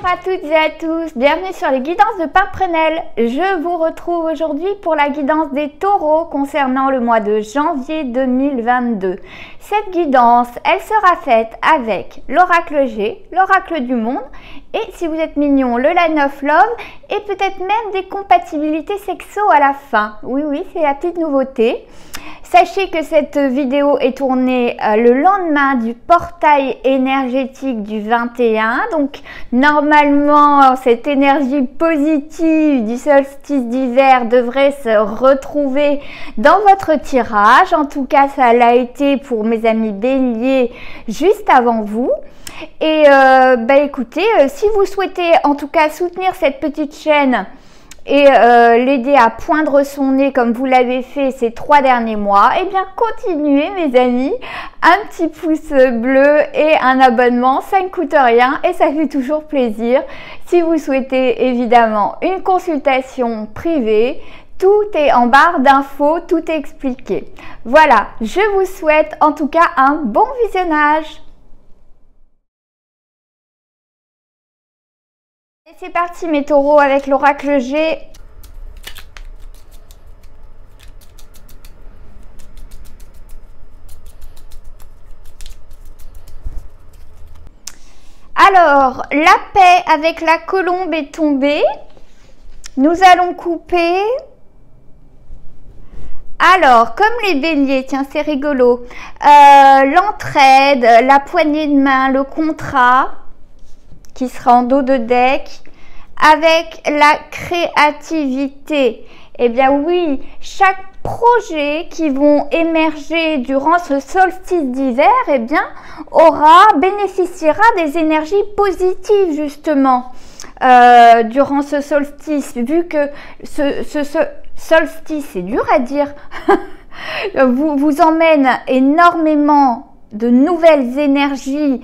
Bonjour à toutes et à tous, bienvenue sur les guidances de Pimprenelle. Je vous retrouve aujourd'hui pour la guidance des taureaux concernant le mois de janvier 2022. Cette guidance, elle sera faite avec l'oracle G, l'oracle du monde et si vous êtes mignon, le line of love et peut-être même des compatibilités sexo à la fin. Oui, c'est la petite nouveauté. Sachez que cette vidéo est tournée le lendemain du portail énergétique du 21. Donc normalement, cette énergie positive du solstice d'hiver devrait se retrouver dans votre tirage. En tout cas, ça l'a été pour mes amis béliers juste avant vous. Et écoutez, si vous souhaitez en tout cas soutenir cette petite chaîne et l'aider à poindre son nez comme vous l'avez fait ces 3 derniers mois, eh bien continuez mes amis, un petit pouce bleu et un abonnement, ça ne coûte rien et ça fait toujours plaisir. Si vous souhaitez évidemment une consultation privée, tout est en barre d'infos, tout est expliqué. Voilà, je vous souhaite en tout cas un bon visionnage. Et c'est parti mes taureaux avec l'oracle G. Alors, la paix avec la colombe est tombée. Nous allons couper. Alors, comme les béliers, tiens c'est rigolo, l'entraide, la poignée de main, le contrat qui sera en dos de deck, avec la créativité. Eh bien oui, chaque projet qui vont émerger durant ce solstice d'hiver, eh bien, bénéficiera des énergies positives justement durant ce solstice, vu que ce solstice, c'est dur à dire, vous emmène énormément de nouvelles énergies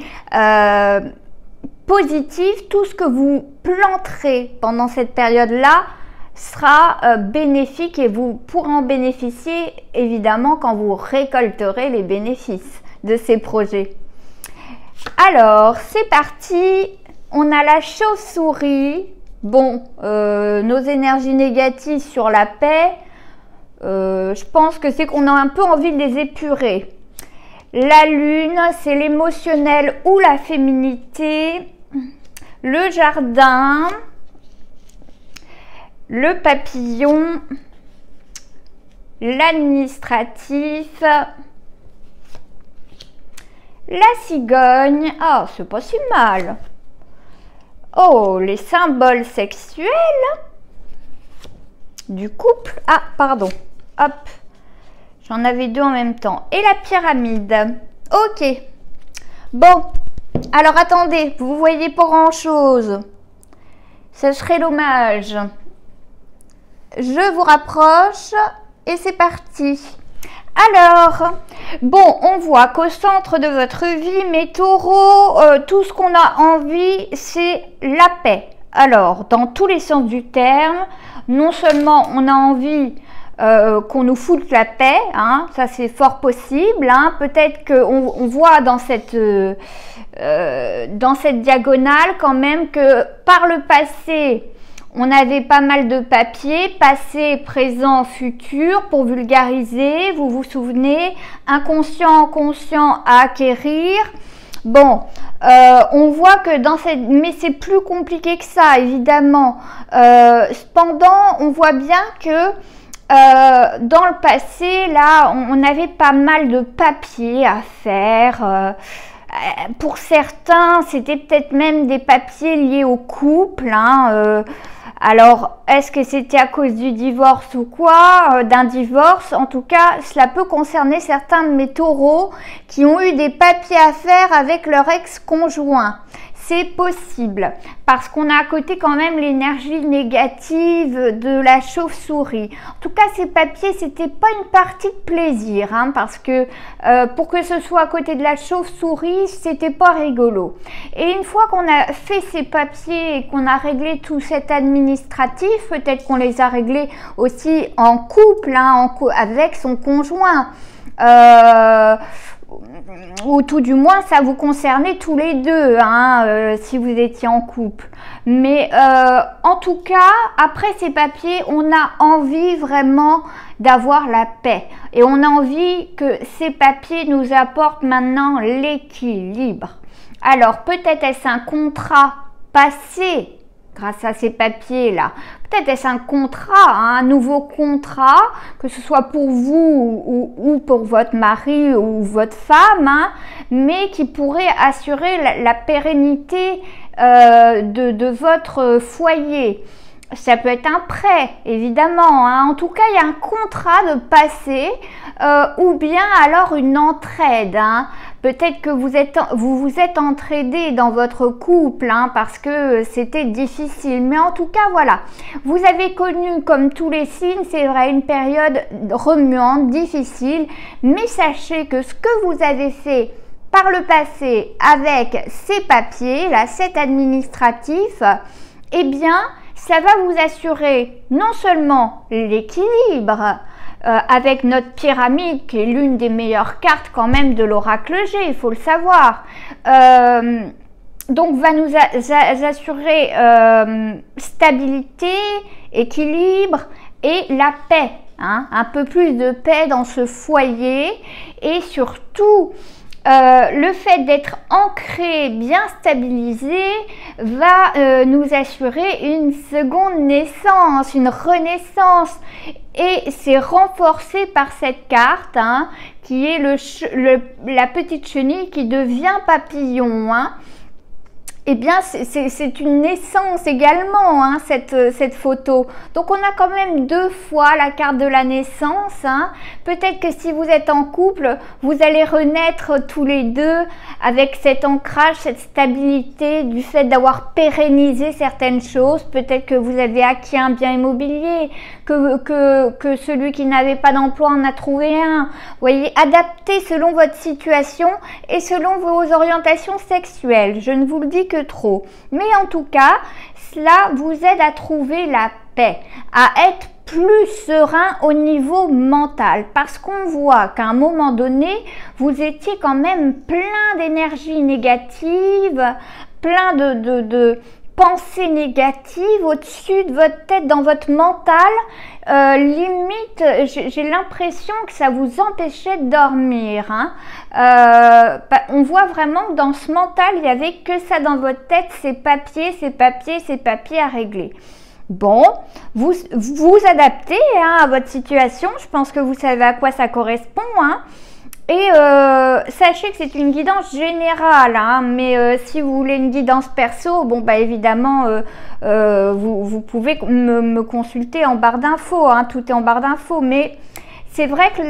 positif, tout ce que vous planterez pendant cette période-là sera bénéfique et vous pourrez en bénéficier évidemment quand vous récolterez les bénéfices de ces projets. Alors, c'est parti. On a la chauve-souris. Bon, nos énergies négatives sur la paix, je pense que c'est qu'on a un peu envie de les épurer. La lune, c'est l'émotionnel ou la féminité. Le jardin, le papillon, l'administratif, la cigogne. Ah, c'est pas si mal. Oh, les symboles sexuels du couple. Ah, pardon. Hop. J'en avais 2 en même temps. Et la pyramide. Ok. Bon. Alors attendez, vous voyez pas grand chose. Ce serait dommage. Je vous rapproche et c'est parti. Alors, bon, on voit qu'au centre de votre vie, mes taureaux, tout ce qu'on a envie, c'est la paix. Alors, dans tous les sens du terme, non seulement on a envie qu'on nous foute la paix, hein, ça c'est fort possible, hein, peut-être qu'on voit dans cette diagonale quand même que par le passé, on avait pas mal de papiers, passé, présent, futur, pour vulgariser, vous vous souvenez, inconscient, conscient à acquérir. Bon, on voit que dans cette... Mais c'est plus compliqué que ça, évidemment. Cependant, on voit bien que dans le passé, là, on avait pas mal de papiers à faire. Pour certains, c'était peut-être même des papiers liés au couple. Hein, alors, est-ce que c'était à cause du divorce ou quoi, d'un divorce? En tout cas, cela peut concerner certains de mes taureaux qui ont eu des papiers à faire avec leur ex-conjoint. C'est possible parce qu'on a à côté quand même l'énergie négative de la chauve-souris. En tout cas, ces papiers, c'était pas une partie de plaisir, hein, parce que pour que ce soit à côté de la chauve-souris, c'était pas rigolo. Et une fois qu'on a fait ces papiers et qu'on a réglé tout cet administratif, peut-être qu'on les a réglés aussi en couple, hein, avec son conjoint. ou tout du moins ça vous concernait tous les deux, hein, si vous étiez en couple. Mais en tout cas, après ces papiers, on a envie vraiment d'avoir la paix. Et on a envie que ces papiers nous apportent maintenant l'équilibre. Alors, peut-être est-ce un contrat passé grâce à ces papiers-là. Peut-être est-ce un contrat, hein, un nouveau contrat, que ce soit pour vous ou pour votre mari ou votre femme, hein, mais qui pourrait assurer la pérennité de votre foyer. Ça peut être un prêt, évidemment, hein. En tout cas, il y a un contrat de passé ou bien alors une entraide, hein. Peut-être que vous vous êtes entraidés dans votre couple, hein, parce que c'était difficile. Mais en tout cas, voilà, vous avez connu, comme tous les signes, c'est vrai, une période remuante, difficile. Mais sachez que ce que vous avez fait par le passé avec ces papiers, là, cet administratif, eh bien, ça va vous assurer non seulement l'équilibre avec notre pyramide, qui est l'une des meilleures cartes quand même de l'oracle G, il faut le savoir. Donc, va nous assurer stabilité, équilibre et la paix. Hein, un peu plus de paix dans ce foyer et surtout le fait d'être ancré, bien stabilisé, va nous assurer une seconde naissance, une renaissance. Et c'est renforcé par cette carte, hein, qui est la petite chenille qui devient papillon. Hein. Eh bien, c'est une naissance également, hein, cette photo. Donc, on a quand même deux fois la carte de la naissance. Hein. Peut-être que si vous êtes en couple, vous allez renaître tous les deux avec cet ancrage, cette stabilité du fait d'avoir pérennisé certaines choses. Peut-être que vous avez acquis un bien immobilier, que celui qui n'avait pas d'emploi en a trouvé un. Vous voyez, adapté selon votre situation et selon vos orientations sexuelles. Je ne vous le dis que trop. Mais en tout cas, cela vous aide à trouver la paix, à être plus serein au niveau mental, parce qu'on voit qu'à un moment donné, vous étiez quand même plein d'énergie négative, plein de pensées négatives au-dessus de votre tête, dans votre mental. Limite, j'ai l'impression que ça vous empêchait de dormir. Hein. On voit vraiment que dans ce mental, il n'y avait que ça dans votre tête, ces papiers à régler. Bon, vous adaptez, hein, à votre situation. Je pense que vous savez à quoi ça correspond. Hein. Et sachez que c'est une guidance générale, hein, mais si vous voulez une guidance perso, bon bah évidemment vous pouvez me consulter en barre d'infos, hein, tout est en barre d'infos, mais c'est vrai que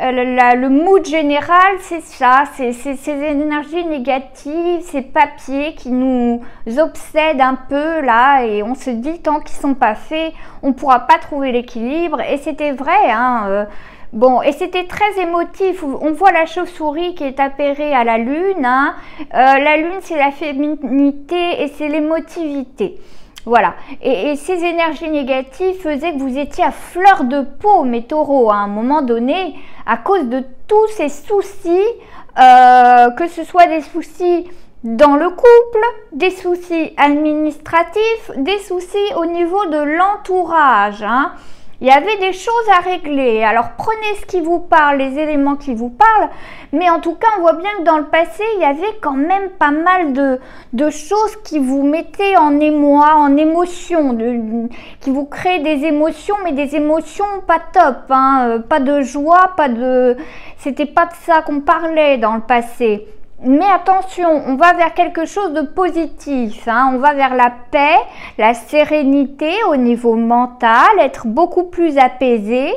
le mood général, c'est ça, c'est ces énergies négatives, ces papiers qui nous obsèdent un peu là, et on se dit tant qu'ils sont pas faits, on pourra pas trouver l'équilibre. Et c'était vrai, hein. Bon, et c'était très émotif. On voit la chauve-souris qui est appairée à la lune. Hein. La lune, c'est la féminité et c'est l'émotivité. Voilà, et ces énergies négatives faisaient que vous étiez à fleur de peau, mes taureaux, à un moment donné, à cause de tous ces soucis, que ce soit des soucis dans le couple, des soucis administratifs, des soucis au niveau de l'entourage. Hein. Il y avait des choses à régler. Alors prenez ce qui vous parle, les éléments qui vous parlent, mais en tout cas on voit bien que dans le passé il y avait quand même pas mal de choses qui vous mettaient en émoi, en émotion, qui vous créaient des émotions, mais des émotions pas top, hein, pas de joie, c'était pas de ça qu'on parlait dans le passé. Mais attention, on va vers quelque chose de positif, hein. On va vers la paix, la sérénité au niveau mental, être beaucoup plus apaisé,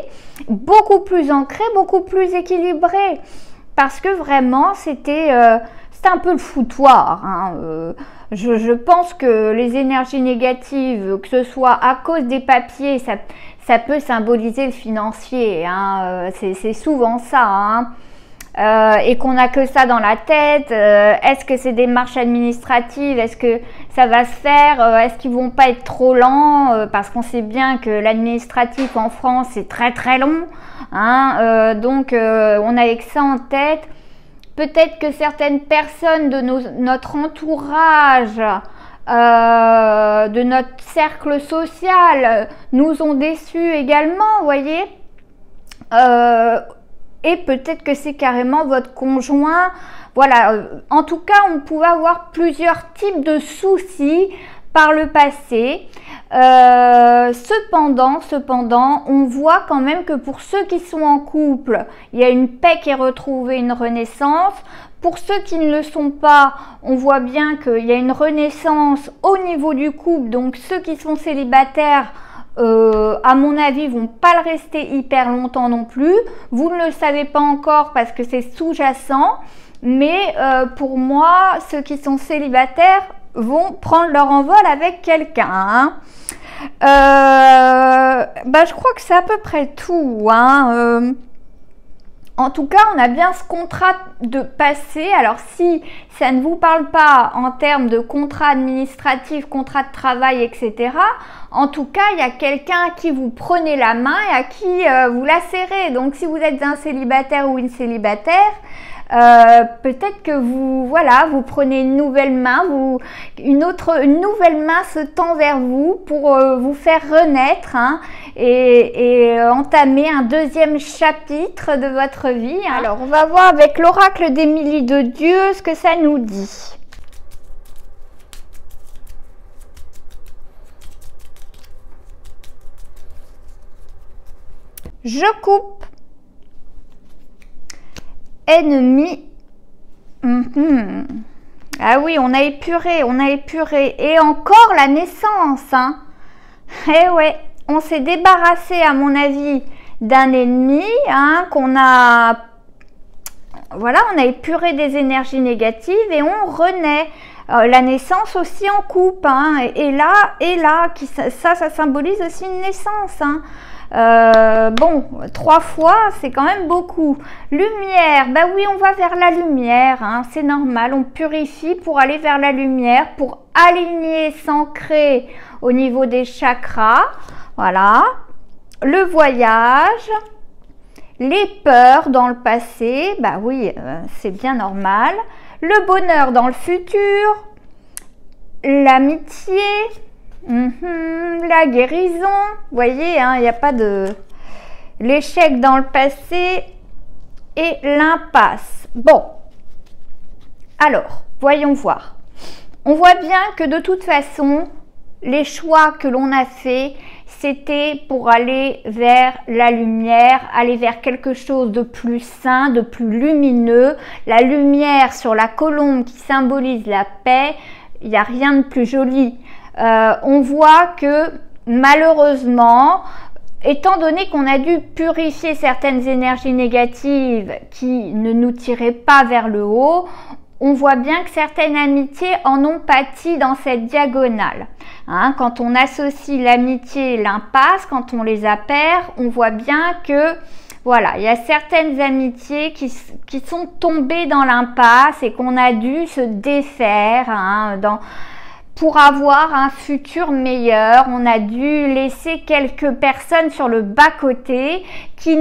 beaucoup plus ancré, beaucoup plus équilibré. Parce que vraiment, c'était un peu le foutoir. Hein. Je pense que les énergies négatives, que ce soit à cause des papiers, ça peut symboliser le financier. Hein. C'est souvent ça. Hein. et qu'on n'a que ça dans la tête. Est-ce que ces démarches administratives, est-ce que ça va se faire? Est-ce qu'ils vont pas être trop lents? Parce qu'on sait bien que l'administratif en France c'est très très long, hein. Donc on a que ça en tête. Peut-être que certaines personnes de notre entourage, de notre cercle social, nous ont déçus également, vous voyez. Et peut-être que c'est carrément votre conjoint. Voilà, en tout cas, on pouvait avoir plusieurs types de soucis par le passé. Cependant, on voit quand même que pour ceux qui sont en couple, il y a une paix qui est retrouvée, une renaissance. Pour ceux qui ne le sont pas, on voit bien qu'il y a une renaissance au niveau du couple. Donc ceux qui sont célibataires, à mon avis, vont pas le rester hyper longtemps non plus. Vous ne le savez pas encore parce que c'est sous-jacent. Mais pour moi, ceux qui sont célibataires vont prendre leur envol avec quelqu'un, hein. Je crois que c'est à peu près tout, hein. En tout cas, on a bien ce contrat de passé. Alors si ça ne vous parle pas en termes de contrat administratif, contrat de travail, etc., en tout cas, il y a quelqu'un à qui vous prenez la main et à qui vous la serrez. Donc si vous êtes un célibataire ou une célibataire, peut-être que vous prenez une nouvelle main, une nouvelle main se tend vers vous pour vous faire renaître, hein, et entamer un deuxième chapitre de votre vie, hein. Alors on va voir avec l'oracle d'Émilie de Dieu ce que ça nous dit. Je coupe. Ennemi. Ah oui, on a épuré. Et encore la naissance, hein. Eh ouais, on s'est débarrassé, à mon avis, d'un ennemi, hein, qu'on a... Voilà, on a épuré des énergies négatives et on renaît. La naissance aussi en coupe, hein, et là, ça symbolise aussi une naissance, hein. Bon, 3 fois, c'est quand même beaucoup. Lumière, bah oui, on va vers la lumière, hein, c'est normal. On purifie pour aller vers la lumière, pour aligner, s'ancrer au niveau des chakras. Voilà. Le voyage, les peurs dans le passé, bah oui, c'est bien normal. Le bonheur dans le futur, l'amitié. La guérison, vous voyez, hein, il n'y a pas de... L'échec dans le passé et l'impasse. Bon, alors, voyons voir. On voit bien que de toute façon, les choix que l'on a faits, c'était pour aller vers la lumière, aller vers quelque chose de plus sain, de plus lumineux. La lumière sur la colombe qui symbolise la paix, il n'y a rien de plus joli. On voit que malheureusement, étant donné qu'on a dû purifier certaines énergies négatives qui ne nous tiraient pas vers le haut, on voit bien que certaines amitiés en ont pâti dans cette diagonale, hein. Quand on associe l'amitié et l'impasse, quand on les appère, on voit bien que voilà, il y a certaines amitiés qui sont tombées dans l'impasse et qu'on a dû se défaire, hein, pour avoir un futur meilleur. On a dû laisser quelques personnes sur le bas-côté qui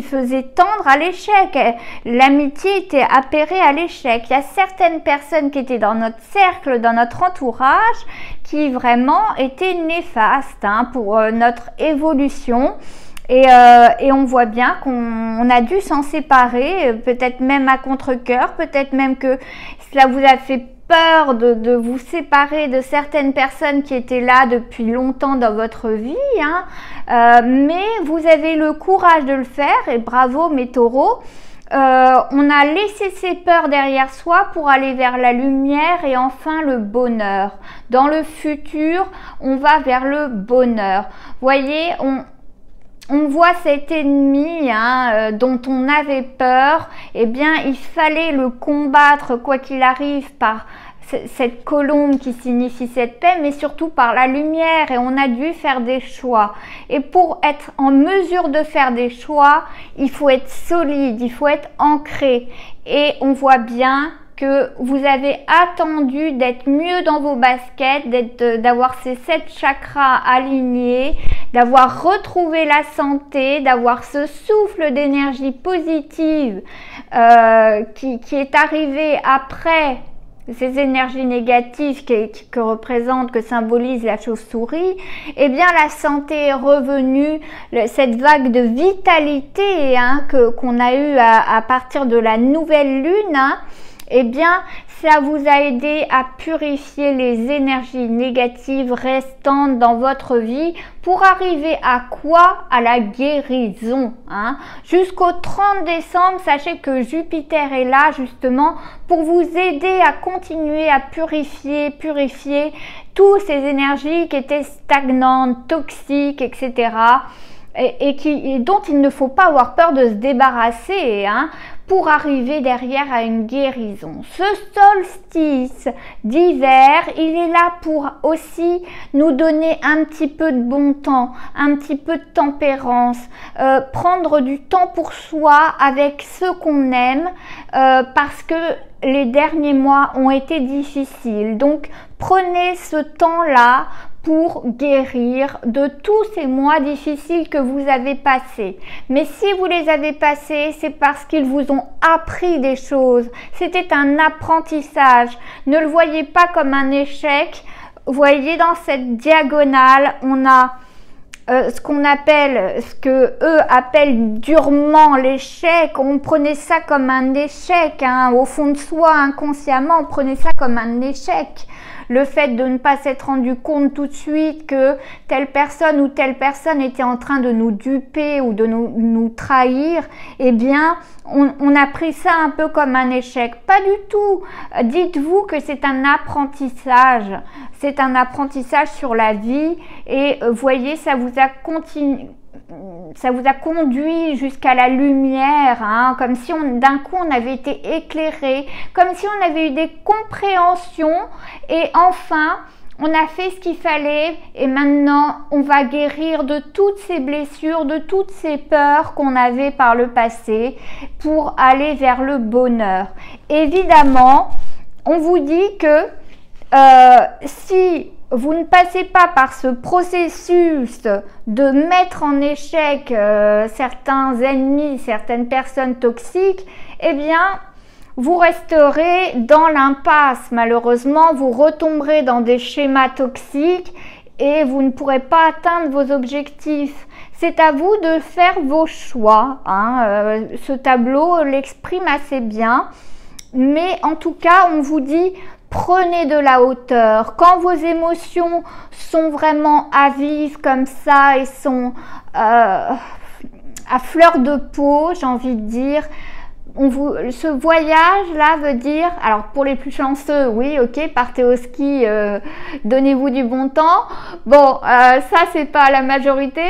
faisaient tendre à l'échec. L'amitié était appairée à l'échec. Il y a certaines personnes qui étaient dans notre cercle, dans notre entourage, qui vraiment étaient néfastes, hein, pour notre évolution. Et on voit bien qu'on a dû s'en séparer, peut-être même à contre-cœur, peut-être même que cela vous a fait peur de vous séparer de certaines personnes qui étaient là depuis longtemps dans votre vie, hein. Mais vous avez le courage de le faire et bravo mes taureaux. On a laissé ces peurs derrière soi pour aller vers la lumière et enfin le bonheur. Dans le futur, on va vers le bonheur. Voyez, on voit cet ennemi, hein, dont on avait peur. Eh bien, il fallait le combattre quoi qu'il arrive par cette colombe qui signifie cette paix, mais surtout par la lumière, et on a dû faire des choix. Et pour être en mesure de faire des choix, il faut être solide, il faut être ancré. Et on voit bien que vous avez attendu d'être mieux dans vos baskets, d'avoir ces 7 chakras alignés, d'avoir retrouvé la santé, d'avoir ce souffle d'énergie positive qui est arrivé après ces énergies négatives que symbolise la chauve-souris. Eh bien, la santé est revenue, cette vague de vitalité qu'on a eue à partir de la nouvelle lune, eh bien, ça vous a aidé à purifier les énergies négatives restantes dans votre vie pour arriver à quoi? À la guérison. Jusqu'au 30 décembre, sachez que Jupiter est là justement pour vous aider à continuer à purifier toutes ces énergies qui étaient stagnantes, toxiques, etc. Et dont il ne faut pas avoir peur de se débarrasser, pour arriver derrière à une guérison. Ce solstice d'hiver, il est là pour aussi nous donner un petit peu de bon temps, un petit peu de tempérance, prendre du temps pour soi avec ceux qu'on aime, parce que les derniers mois ont été difficiles. Donc, prenez ce temps-là pour guérir de tous ces mois difficiles que vous avez passés. Mais si vous les avez passés, c'est parce qu'ils vous ont appris des choses. C'était un apprentissage. Ne le voyez pas comme un échec. Vous voyez, dans cette diagonale, on a ce que eux appellent durement l'échec. On prenait ça comme un échec, au fond de soi, inconsciemment, on prenait ça comme un échec. Le fait de ne pas s'être rendu compte tout de suite que telle personne ou telle personne était en train de nous duper ou de nous trahir, eh bien, on a pris ça un peu comme un échec. Pas du tout. Dites-vous que c'est un apprentissage. C'est un apprentissage sur la vie et voyez, ça vous a conduit jusqu'à la lumière, comme si d'un coup on avait été éclairé, comme si on avait eu des compréhensions et enfin on a fait ce qu'il fallait et maintenant on va guérir de toutes ces blessures, de toutes ces peurs qu'on avait par le passé pour aller vers le bonheur. Évidemment, on vous dit que si vous ne passez pas par ce processus de mettre en échec certains ennemis, certaines personnes toxiques, eh bien, vous resterez dans l'impasse. Malheureusement, vous retomberez dans des schémas toxiques et vous ne pourrez pas atteindre vos objectifs. C'est à vous de faire vos choix. Ce tableau l'exprime assez bien. Mais en tout cas, on vous dit, prenez de la hauteur. Quand vos émotions sont vraiment à vif comme ça et sont à fleur de peau, j'ai envie de dire, ce voyage-là veut dire, alors pour les plus chanceux, oui, ok, partez au ski, donnez-vous du bon temps. Bon, ça c'est pas la majorité,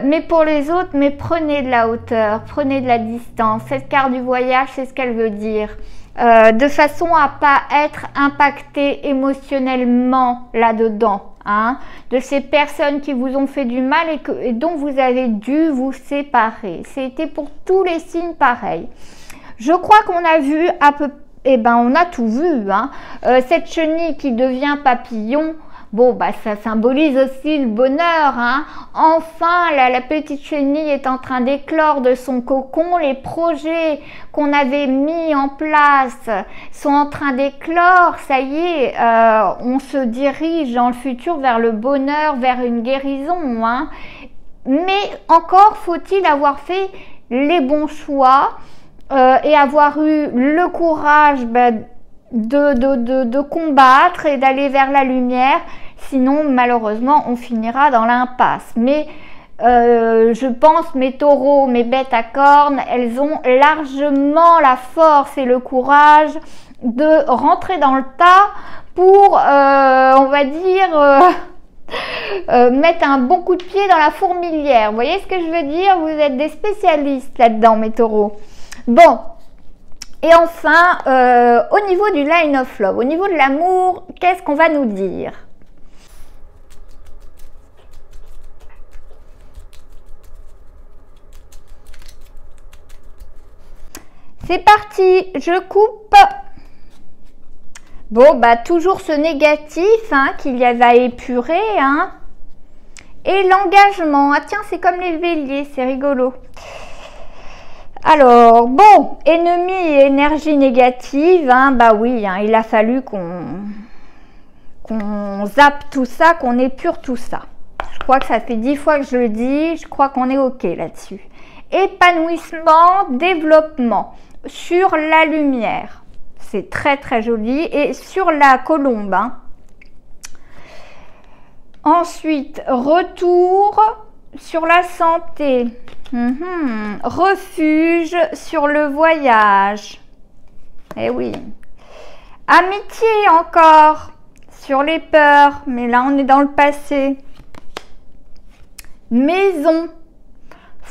mais pour les autres, mais prenez de la hauteur, prenez de la distance. Cette carte du voyage, c'est ce qu'elle veut dire. De façon à pas être impacté émotionnellement là-dedans, de ces personnes qui vous ont fait du mal et dont vous avez dû vous séparer. C'était pour tous les signes pareil. Je crois qu'on a vu on a tout vu, cette chenille qui devient papillon. Bon, ça symbolise aussi le bonheur, Enfin, la petite chenille est en train d'éclore de son cocon. Les projets qu'on avait mis en place sont en train d'éclore. Ça y est, on se dirige dans le futur vers le bonheur, vers une guérison, Mais encore faut-il avoir fait les bons choix et avoir eu le courage de combattre et d'aller vers la lumière, sinon malheureusement on finira dans l'impasse. Mais je pense, mes taureaux, mes bêtes à cornes, elles ont largement la force et le courage de rentrer dans le tas pour, on va dire, mettre un bon coup de pied dans la fourmilière. Vous voyez ce que je veux dire? Vous êtes des spécialistes là-dedans, mes taureaux. Bon, Et enfin, au niveau du line of love, au niveau de l'amour, qu'est-ce qu'on va nous dire? C'est parti, je coupe. Bon, bah toujours ce négatif hein, qu'il y avait à épurer. Hein. Et l'engagement. Ah tiens, c'est comme les béliers, c'est rigolo. Alors, bon, ennemi et énergie négative, hein, bah oui, hein, il a fallu qu'on zappe tout ça, qu'on épure tout ça. Je crois que ça fait 10 fois que je le dis, je crois qu'on est OK là-dessus. Épanouissement, développement, sur la lumière. C'est très très joli. Et sur la colombe. Hein. Ensuite, retour sur la santé. Refuge sur le voyage. Eh oui. Amitié encore sur les peurs. Mais là, on est dans le passé. Maison.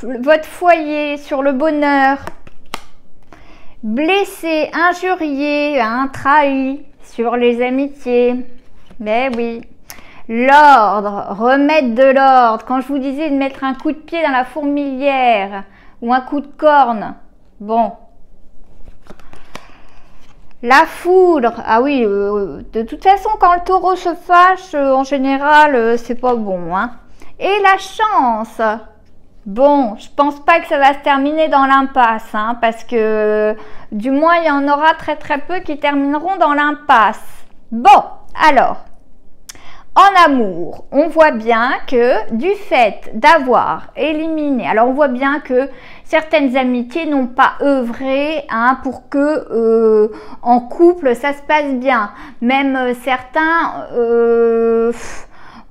Votre foyer sur le bonheur. Blessé, injurié, hein, trahi sur les amitiés. Mais oui. L'ordre, remettre de l'ordre. Quand je vous disais de mettre un coup de pied dans la fourmilière ou un coup de corne. Bon. La foudre. Ah oui, de toute façon, quand le taureau se fâche, en général, c'est pas bon. Hein. Et la chance. Bon, je pense pas que ça va se terminer dans l'impasse, hein, parce que du moins, il y en aura très très peu qui termineront dans l'impasse. Bon, alors, en amour, on voit bien que du fait d'avoir éliminé, alors on voit bien que certaines amitiés n'ont pas œuvré hein, pour que en couple ça se passe bien. Même certains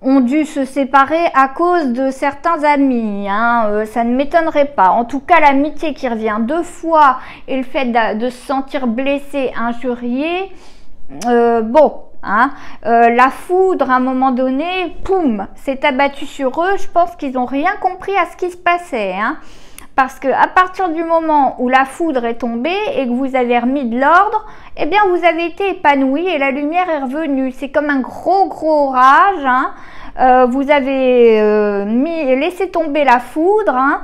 ont dû se séparer à cause de certains amis, hein, ça ne m'étonnerait pas. En tout cas, l'amitié qui revient 2 fois et le fait de se sentir blessé, injurié, bon, hein, la foudre à un moment donné, poum, s'est abattue sur eux. Je pense qu'ils n'ont rien compris à ce qui se passait, hein. Parce que à partir du moment où la foudre est tombée et que vous avez remis de l'ordre, eh bien vous avez été épanoui et la lumière est revenue. C'est comme un gros orage. Hein. Vous avez laissé tomber la foudre. Hein.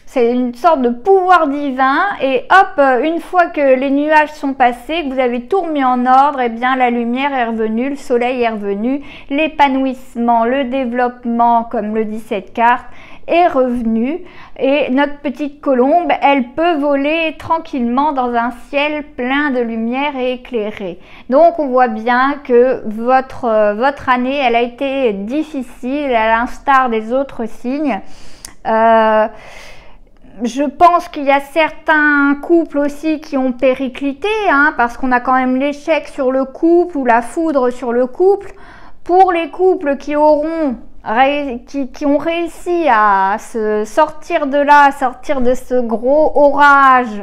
C'est une sorte de pouvoir divin et hop, une fois que les nuages sont passés, que vous avez tout remis en ordre, eh bien la lumière est revenue, le soleil est revenu, l'épanouissement, le développement, comme le dit cette carte, est revenu et notre petite colombe, elle peut voler tranquillement dans un ciel plein de lumière et éclairé. Donc on voit bien que votre année, elle a été difficile à l'instar des autres signes. Je pense qu'il y a certains couples aussi qui ont périclité, hein, parce qu'on a quand même l'échec sur le couple ou la foudre sur le couple. Pour les couples qui ont réussi à se sortir de là, à sortir de ce gros orage,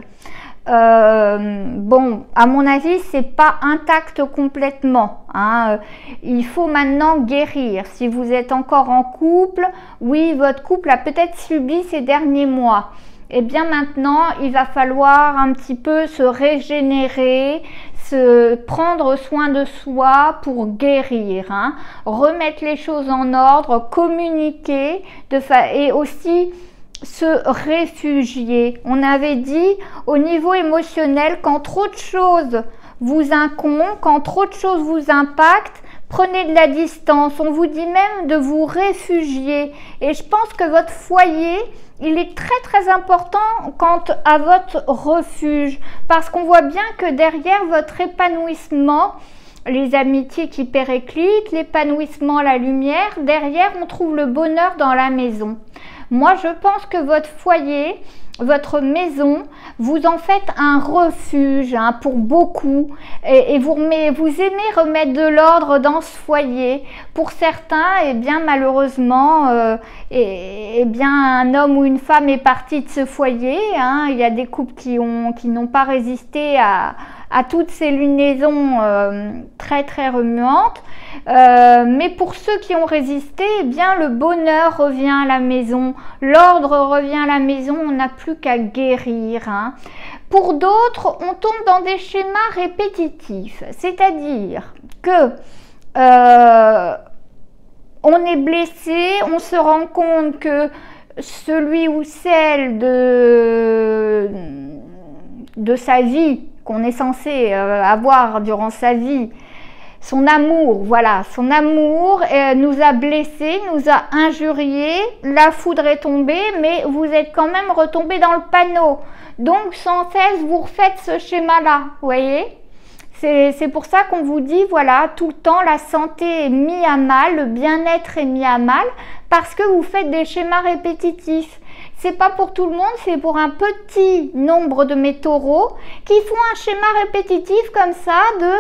bon, à mon avis, c'est pas intact complètement. Hein. Il faut maintenant guérir. Si vous êtes encore en couple, oui, votre couple a peut-être subi ces derniers mois. Et bien maintenant, il va falloir un petit peu se régénérer, prendre soin de soi pour guérir, hein. Remettre les choses en ordre, communiquer et aussi se réfugier. On avait dit au niveau émotionnel, quand trop de choses vous incombent, quand trop de choses vous impactent, prenez de la distance. On vous dit même de vous réfugier. Et je pense que votre foyer, il est très important quant à votre refuge. Parce qu'on voit bien que derrière votre épanouissement, les amitiés qui périclitent, l'épanouissement, la lumière, derrière on trouve le bonheur dans la maison. Moi je pense que votre foyer, votre maison, vous en faites un refuge hein, pour beaucoup et vous aimez remettre de l'ordre dans ce foyer. Pour certains, eh bien malheureusement, eh bien un homme ou une femme est parti de ce foyer. Hein. Il y a des couples qui n'ont pas résisté à toutes ces lunaisons très remuantes. Mais pour ceux qui ont résisté, eh bien le bonheur revient à la maison, l'ordre revient à la maison, on n'a plus qu'à guérir. Hein. Pour d'autres, on tombe dans des schémas répétitifs, c'est-à-dire que on est blessé, on se rend compte que celui ou celle de sa vie, qu'on est censé avoir durant sa vie, son amour, voilà, son amour nous a blessés, nous a injuriés, la foudre est tombée, mais vous êtes quand même retombé dans le panneau. Donc sans cesse, vous refaites ce schéma-là, vous voyez? C'est pour ça qu'on vous dit, voilà, tout le temps, la santé est mise à mal, le bien-être est mis à mal, parce que vous faites des schémas répétitifs. C'est pas pour tout le monde, c'est pour un petit nombre de mes taureaux qui font un schéma répétitif comme ça de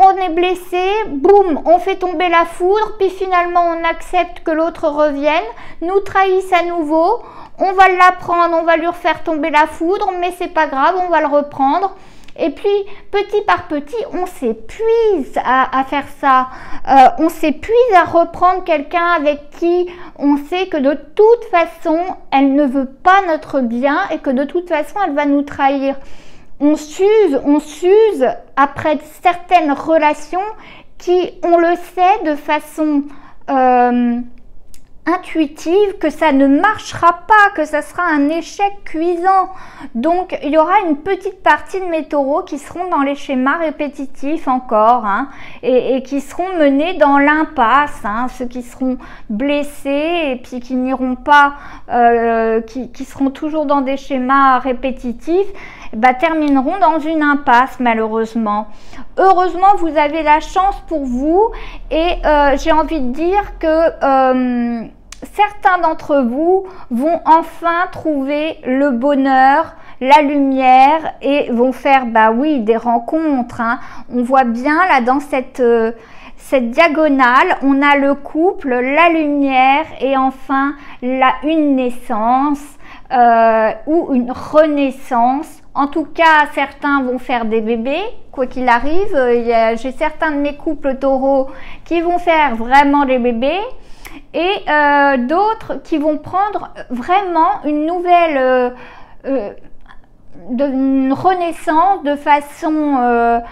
on est blessé, boum, on fait tomber la foudre, puis finalement on accepte que l'autre revienne, nous trahisse à nouveau, on va l'apprendre, on va lui refaire tomber la foudre, mais c'est pas grave, on va le reprendre. Et puis, petit par petit, on s'épuise à faire ça. On s'épuise à reprendre quelqu'un avec qui on sait que de toute façon, elle ne veut pas notre bien et que de toute façon, elle va nous trahir. On s'use après certaines relations qui, on le sait de façon intuitive, que ça ne marchera pas, que ça sera un échec cuisant. Donc il y aura une petite partie de mes taureaux qui seront dans les schémas répétitifs encore, hein, et qui seront menés dans l'impasse, hein, ceux qui seront blessés et puis qui n'iront pas, qui seront toujours dans des schémas répétitifs, bah, termineront dans une impasse malheureusement. Heureusement, vous avez la chance pour vous et j'ai envie de dire que certains d'entre vous vont enfin trouver le bonheur, la lumière et vont faire, bah oui, des rencontres, hein. On voit bien là dans cette diagonale, on a le couple, la lumière et enfin une naissance ou une renaissance. En tout cas, certains vont faire des bébés, quoi qu'il arrive. J'ai certains de mes couples taureaux qui vont faire vraiment des bébés et d'autres qui vont prendre vraiment une nouvelle une renaissance de façon,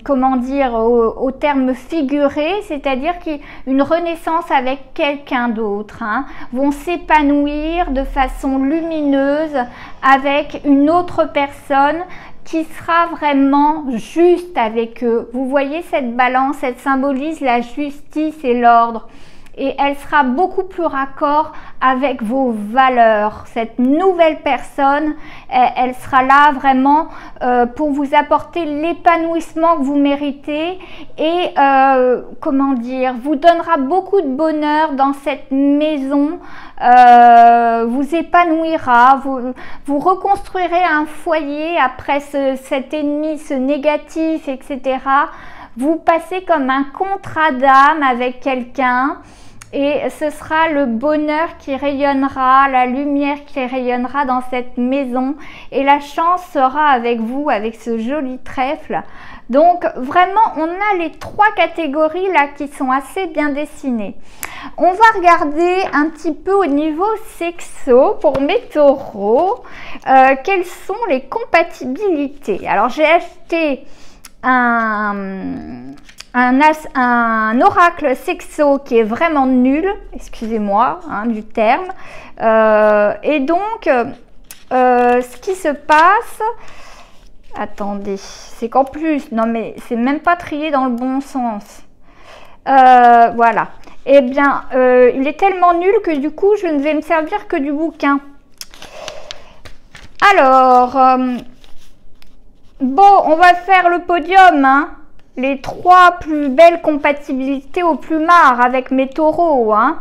comment dire, au terme figuré, c'est-à-dire qu'une renaissance avec quelqu'un d'autre, hein, vont s'épanouir de façon lumineuse avec une autre personne qui sera vraiment juste avec eux. Vous voyez cette balance, elle symbolise la justice et l'ordre. Et elle sera beaucoup plus raccord avec vos valeurs. Cette nouvelle personne, elle sera là vraiment pour vous apporter l'épanouissement que vous méritez et, comment dire, vous donnera beaucoup de bonheur dans cette maison, vous épanouira, vous reconstruirez un foyer après cet ennemi, ce négatif, etc. Vous passez comme un contrat d'âme avec quelqu'un. Et ce sera le bonheur qui rayonnera, la lumière qui rayonnera dans cette maison. Et la chance sera avec vous, avec ce joli trèfle. Donc vraiment, on a les trois catégories là qui sont assez bien dessinées. On va regarder un petit peu au niveau sexo pour mes taureaux. Quelles sont les compatibilités? Alors j'ai acheté un oracle sexo qui est vraiment nul, excusez-moi hein, du terme. Et donc, ce qui se passe, attendez, c'est qu'en plus, non mais c'est même pas trié dans le bon sens. Voilà. Eh bien, il est tellement nul que du coup, je ne vais me servir que du bouquin. Alors, bon, on va faire le podium, hein. Les trois plus belles compatibilités au plumard avec mes taureaux, hein.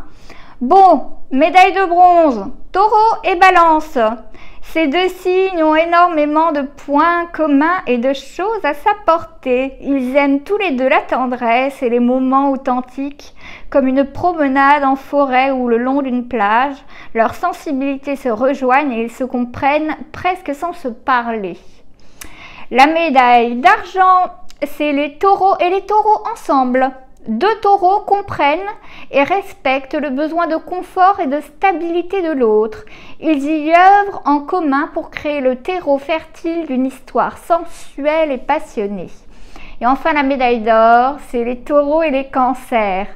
Bon, médaille de bronze, taureau et balance. Ces deux signes ont énormément de points communs et de choses à s'apporter. Ils aiment tous les deux la tendresse et les moments authentiques, comme une promenade en forêt ou le long d'une plage. Leurs sensibilités se rejoignent et ils se comprennent presque sans se parler. La médaille d'argent, c'est les taureaux et les taureaux ensemble. Deux taureaux comprennent et respectent le besoin de confort et de stabilité de l'autre. Ils y œuvrent en commun pour créer le terreau fertile d'une histoire sensuelle et passionnée. Et enfin, la médaille d'or, c'est les taureaux et les cancers.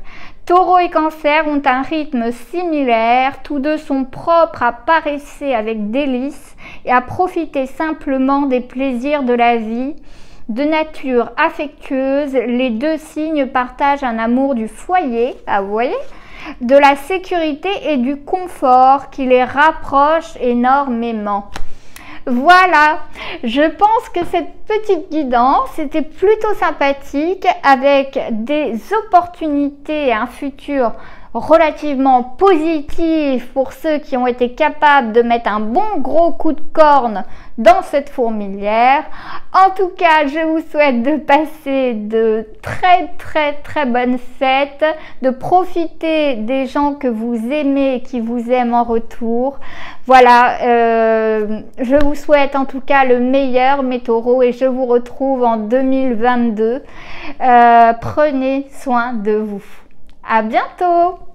Taureau et Cancer ont un rythme similaire, tous deux sont propres à paresser avec délice et à profiter simplement des plaisirs de la vie. De nature affectueuse, les deux signes partagent un amour du foyer, vous voyez, de la sécurité et du confort qui les rapproche énormément. Voilà, je pense que cette petite guidance était plutôt sympathique avec des opportunités et un futur relativement positif pour ceux qui ont été capables de mettre un bon gros coup de corne dans cette fourmilière. En tout cas, je vous souhaite de passer de très bonnes fêtes, de profiter des gens que vous aimez et qui vous aiment en retour. Voilà, je vous souhaite en tout cas le meilleur, mes taureaux, et je vous retrouve en 2022. Prenez soin de vous. À bientôt!